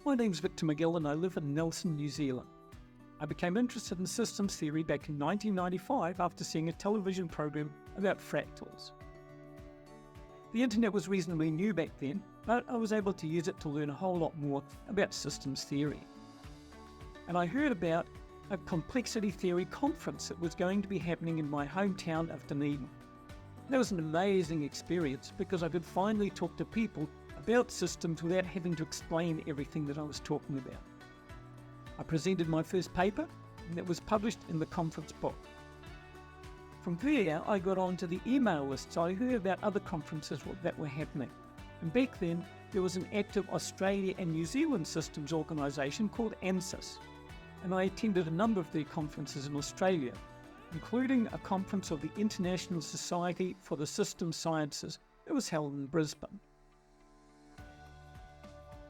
My name's Victor McGill and I live in Nelson, New Zealand. I became interested in systems theory back in 1995 after seeing a television program about fractals. The internet was reasonably new back then, but I was able to use it to learn a whole lot more about systems theory. And I heard about a complexity theory conference that was going to be happening in my hometown of Dunedin. That was an amazing experience because I could finally talk to people about systems without having to explain everything that I was talking about. I presented my first paper and it was published in the conference book. From there, I got onto the email list, so I heard about other conferences that were happening. And back then, there was an active Australia and New Zealand systems organisation called ANSYS. And I attended a number of their conferences in Australia, including a conference of the International Society for the System Sciences that was held in Brisbane.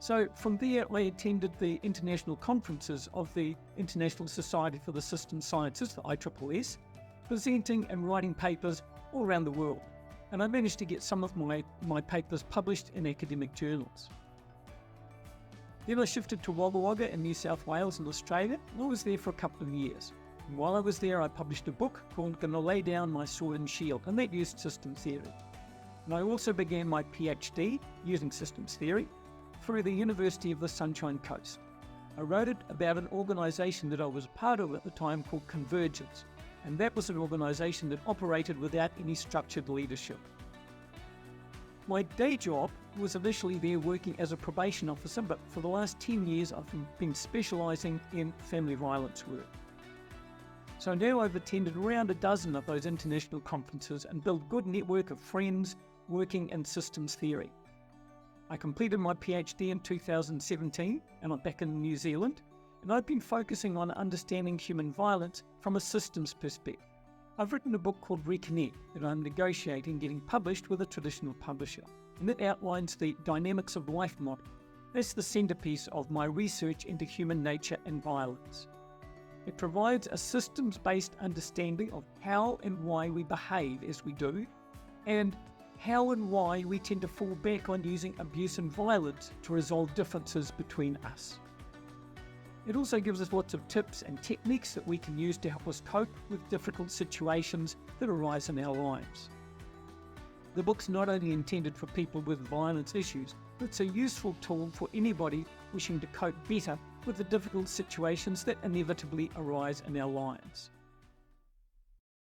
So from there, I attended the international conferences of the International Society for the System Sciences, the ISSS, presenting and writing papers all around the world. And I managed to get some of my papers published in academic journals. Then I shifted to Wagga Wagga in New South Wales in Australia, and I was there for a couple of years. And while I was there, I published a book called Gonna Lay Down My Sword and Shield, and that used systems theory. And I also began my PhD using systems theory through the University of the Sunshine Coast. I wrote it about an organisation that I was part of at the time called Convergence, and that was an organisation that operated without any structured leadership. My day job was initially there working as a probation officer, but for the last 10 years I've been specialising in family violence work. So now I've attended around a dozen of those international conferences and built a good network of friends working in systems theory. I completed my PhD in 2017 and I'm back in New Zealand, and I've been focusing on understanding human violence from a systems perspective. I've written a book called Reconnect that I'm negotiating getting published with a traditional publisher, and it outlines the dynamics of life model. That's the centerpiece of my research into human nature and violence. It provides a systems-based understanding of how and why we behave as we do, and how and why we tend to fall back on using abuse and violence to resolve differences between us. It also gives us lots of tips and techniques that we can use to help us cope with difficult situations that arise in our lives. The book's not only intended for people with violence issues, but it's a useful tool for anybody wishing to cope better with the difficult situations that inevitably arise in our lives.